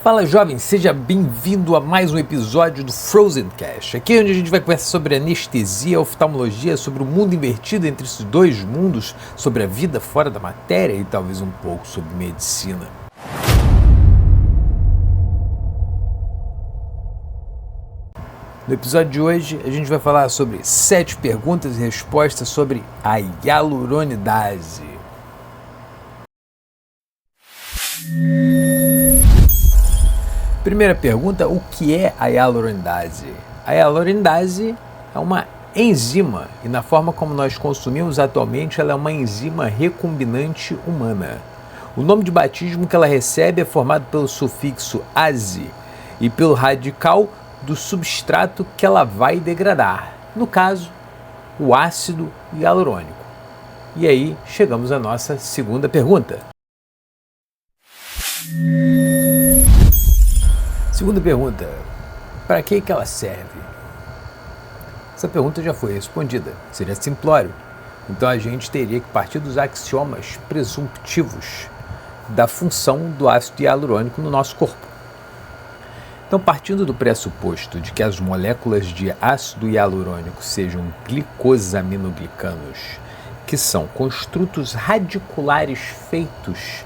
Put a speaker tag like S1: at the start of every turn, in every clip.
S1: Fala jovem, seja bem-vindo a mais um episódio do Frozen Cash. Aqui é onde a gente vai conversar sobre anestesia, oftalmologia, sobre o mundo invertido entre esses dois mundos, sobre a vida fora da matéria e talvez um pouco sobre medicina. No episódio de hoje a gente vai falar sobre 7 perguntas e respostas sobre a hialuronidase. Primeira pergunta, o que é a hialuronidase? A hialuronidase é uma enzima e na forma como nós consumimos atualmente ela é uma enzima recombinante humana. O nome de batismo que ela recebe é formado pelo sufixo -ase e pelo radical do substrato que ela vai degradar, no caso, o ácido hialurônico. E aí chegamos à nossa segunda pergunta. Segunda pergunta, para que ela serve? Essa pergunta já foi respondida, seria simplório. Então a gente teria que partir dos axiomas presumptivos da função do ácido hialurônico no nosso corpo. Então, partindo do pressuposto de que as moléculas de ácido hialurônico sejam glicosaminoglicanos, que são construtos radiculares feitos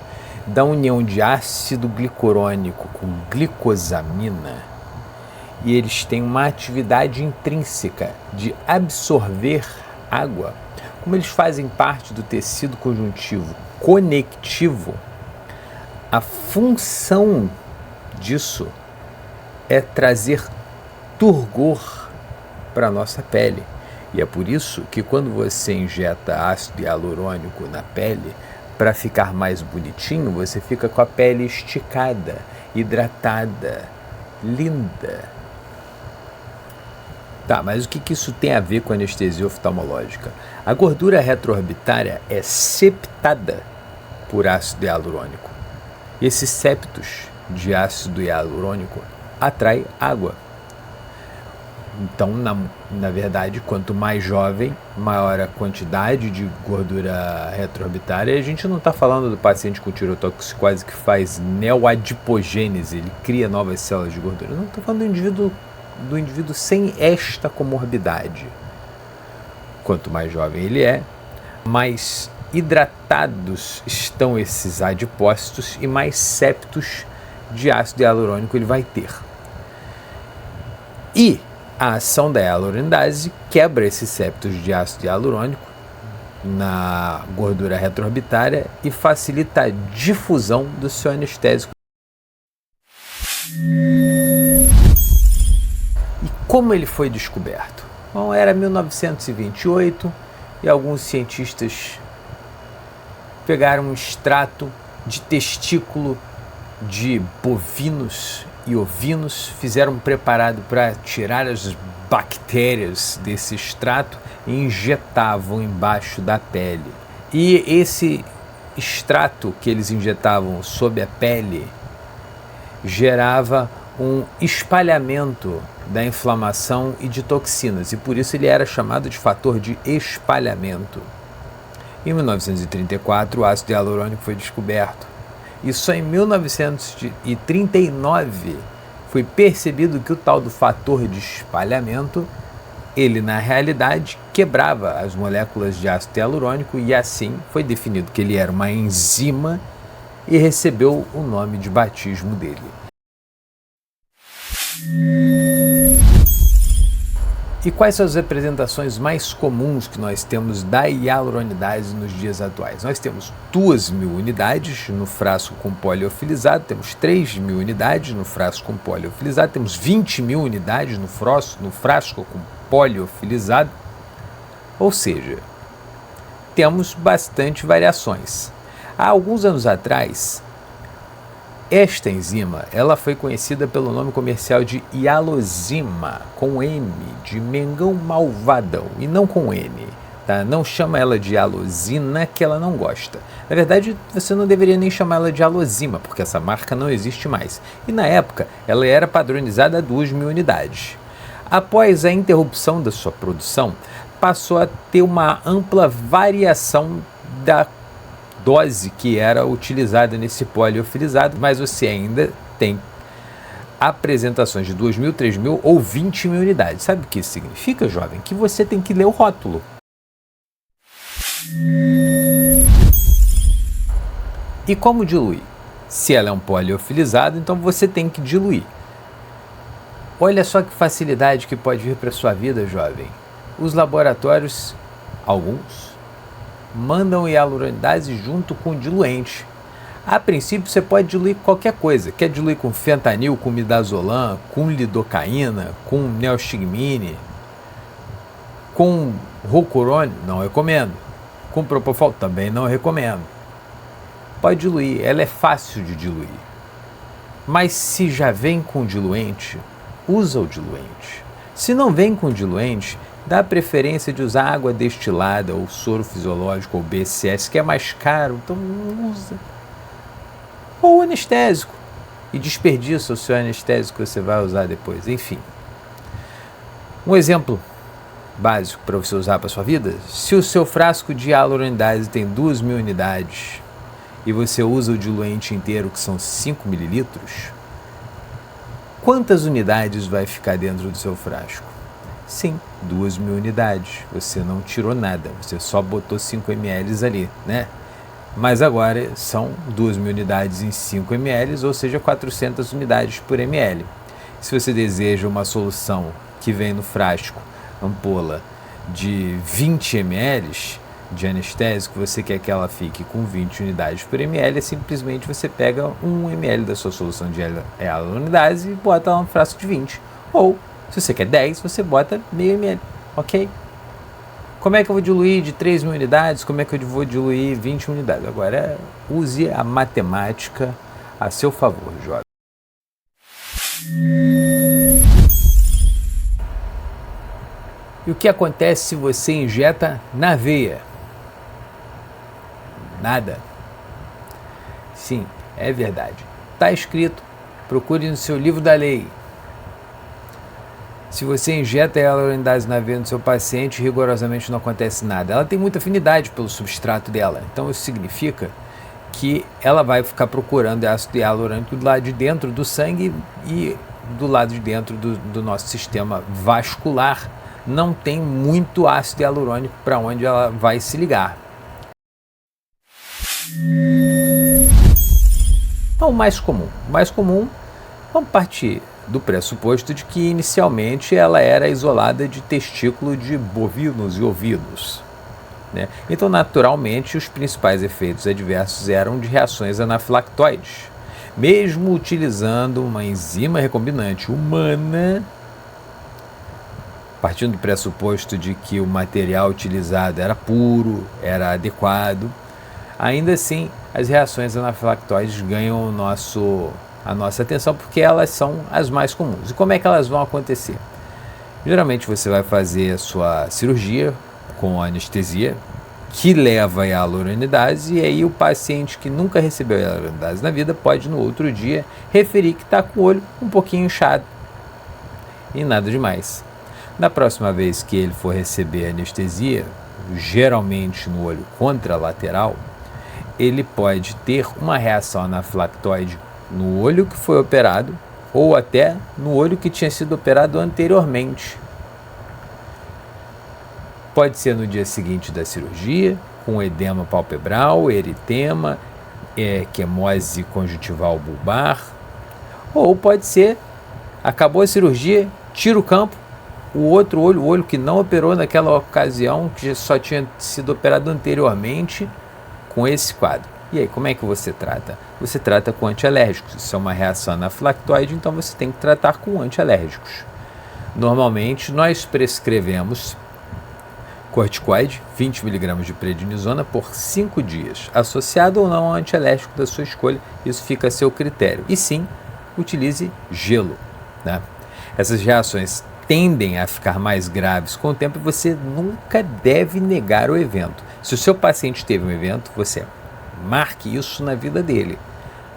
S1: da união de ácido glicurônico com glicosamina, e eles têm uma atividade intrínseca de absorver água, como eles fazem parte do tecido conjuntivo conectivo, a função disso é trazer turgor para a nossa pele. E é por isso que quando você injeta ácido hialurônico na pele, para ficar mais bonitinho, você fica com a pele esticada, hidratada, linda. Tá, mas o que isso tem a ver com anestesia oftalmológica? A gordura retroorbitária é septada por ácido hialurônico. E esses septos de ácido hialurônico atrai água. Então, na verdade, quanto mais jovem, maior a quantidade de gordura retroorbitária. E a gente não está falando do paciente com tirotoxicose que faz neoadipogênese, ele cria novas células de gordura. Não estou falando do indivíduo sem esta comorbidade. Quanto mais jovem ele é, mais hidratados estão esses adipócitos e mais septos de ácido hialurônico ele vai ter. E a ação da hialuronidase quebra esses septos de ácido hialurônico na gordura retroorbitária e facilita a difusão do seu anestésico. E como ele foi descoberto? Bom, era 1928 e alguns cientistas pegaram um extrato de testículo de bovinos e ovinos, fizeram um preparado para tirar as bactérias desse extrato e injetavam embaixo da pele. E esse extrato que eles injetavam sob a pele gerava um espalhamento da inflamação e de toxinas, e por isso ele era chamado de fator de espalhamento. Em 1934, o ácido hialurônico foi descoberto. E só em 1939 foi percebido que o tal do fator de espalhamento, ele na realidade quebrava as moléculas de ácido hialurônico e assim foi definido que ele era uma enzima e recebeu o nome de batismo dele. E quais são as representações mais comuns que nós temos da hialuronidase nos dias atuais? Nós temos 2.000 unidades no frasco com poliofilizado, temos 3.000 unidades no frasco com poliofilizado, temos 20.000 unidades no frasco com poliofilizado, ou seja, temos bastante variações. Há alguns anos atrás, esta enzima, ela foi conhecida pelo nome comercial de hialozima, com M, de Mengão Malvadão, e não com N. Tá? Não chama ela de hialozina, que ela não gosta. Na verdade, você não deveria nem chamar ela de hialozima, porque essa marca não existe mais. E na época, ela era padronizada a 2.000 unidades. Após a interrupção da sua produção, passou a ter uma ampla variação da dose que era utilizada nesse poliofilizado, mas você ainda tem apresentações de 2.000, 3.000 ou 20.000 unidades. Sabe o que isso significa, jovem? Que você tem que ler o rótulo. E como diluir? Se ela é um pó liofilizado, então você tem que diluir. Olha só que facilidade que pode vir para a sua vida, jovem. Os laboratórios, alguns, mandam hialuronidase junto com o diluente. A princípio, você pode diluir qualquer coisa. Quer diluir com fentanil, com midazolam, com lidocaína, com neostigmine, com roucurone? Não recomendo. Com propofol? Também não recomendo. Pode diluir, ela é fácil de diluir. Mas se já vem com diluente, usa o diluente. Se não vem com diluente, dá preferência de usar água destilada ou soro fisiológico ou BCS, que é mais caro, então não usa. Ou anestésico, e desperdiça o seu anestésico que você vai usar depois, enfim. Um exemplo básico para você usar para a sua vida: se o seu frasco de hialuronidase tem 2.000 unidades e você usa o diluente inteiro, que são 5 mililitros, quantas unidades vai ficar dentro do seu frasco? Sim, 2.000 unidades. Você não tirou nada, você só botou 5 ml ali, né? Mas agora são 2.000 unidades em 5 ml, ou seja, 400 unidades por ml. Se você deseja uma solução que vem no frasco, ampola, de 20 ml de anestésico, você quer que ela fique com 20 unidades por ml, simplesmente você pega 1 ml da sua solução de hialuronidase e bota lá no frasco de 20. Ou, se você quer 10, você bota meio ml, ok? Como é que eu vou diluir de 3.000 unidades? Como é que eu vou diluir 20 unidades? Agora, use a matemática a seu favor, jovem. E o que acontece se você injeta na veia? Nada. Sim, é verdade. Está escrito. Procure no seu livro da lei. Se você injeta a hialuronidase na veia do seu paciente, rigorosamente não acontece nada. Ela tem muita afinidade pelo substrato dela. Então isso significa que ela vai ficar procurando ácido hialurônico do lado de dentro do sangue e do lado de dentro do nosso sistema vascular. Não tem muito ácido hialurônico para onde ela vai se ligar. Então, o mais comum, vamos partir do pressuposto de que inicialmente ela era isolada de testículo de bovinos e ovinos, né? Então, naturalmente, os principais efeitos adversos eram de reações anafilactoides. Mesmo utilizando uma enzima recombinante humana, partindo do pressuposto de que o material utilizado era puro, era adequado, ainda assim as reações anafilactoides ganham a nossa atenção porque elas são as mais comuns. E como é que elas vão acontecer? Geralmente você vai fazer a sua cirurgia com anestesia, que leva a hialuronidase, e aí o paciente que nunca recebeu hialuronidase na vida pode no outro dia referir que está com o olho um pouquinho inchado e nada demais. Na próxima vez que ele for receber anestesia, geralmente no olho contralateral, ele pode ter uma reação anafilactoide no olho que foi operado ou até no olho que tinha sido operado anteriormente. Pode ser no dia seguinte da cirurgia, com edema palpebral, eritema, equimose conjuntival bulbar, ou pode ser, acabou a cirurgia, tira o campo, o outro olho, o olho que não operou naquela ocasião, que só tinha sido operado anteriormente, com esse quadro. E aí, como é que você trata? Você trata com antialérgicos. Isso é uma reação anafilactoide, então você tem que tratar com antialérgicos. Normalmente, nós prescrevemos corticoide, 20 mg de prednisona por 5 dias, associado ou não ao antialérgico da sua escolha, isso fica a seu critério. E sim, utilize gelo, né? Essas reações tendem a ficar mais graves com o tempo e você nunca deve negar o evento. Se o seu paciente teve um evento, você marque isso na vida dele.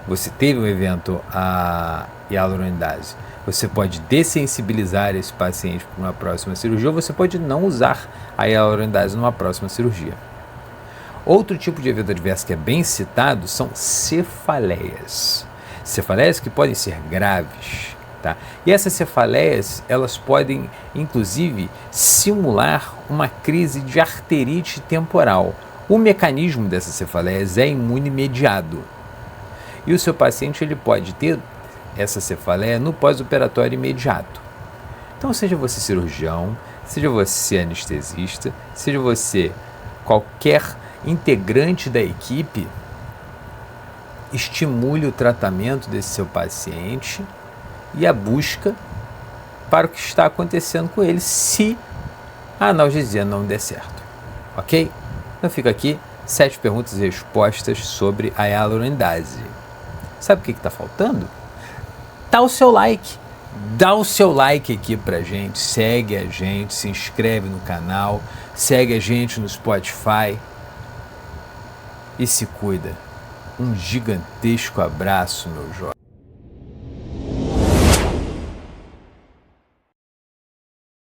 S1: Você teve um evento a hialuronidase, você pode dessensibilizar esse paciente para uma próxima cirurgia, ou você pode não usar a hialuronidase numa próxima cirurgia. Outro tipo de evento adverso que é bem citado são cefaleias. Cefaleias que podem ser graves. Tá? E essas cefaleias, elas podem, inclusive, simular uma crise de arterite temporal. O mecanismo dessas cefaleias é imunomediado. E o seu paciente ele pode ter essa cefaleia no pós-operatório imediato. Então, seja você cirurgião, seja você anestesista, seja você qualquer integrante da equipe, estimule o tratamento desse seu paciente e a busca para o que está acontecendo com ele, se a analgesia não der certo, ok? Então fica aqui 7 perguntas e respostas sobre a hialuronidase. Sabe o que está faltando? Dá o seu like. Dá o seu like aqui pra gente, segue a gente, se inscreve no canal, segue a gente no Spotify e se cuida. Um gigantesco abraço, meu jovem.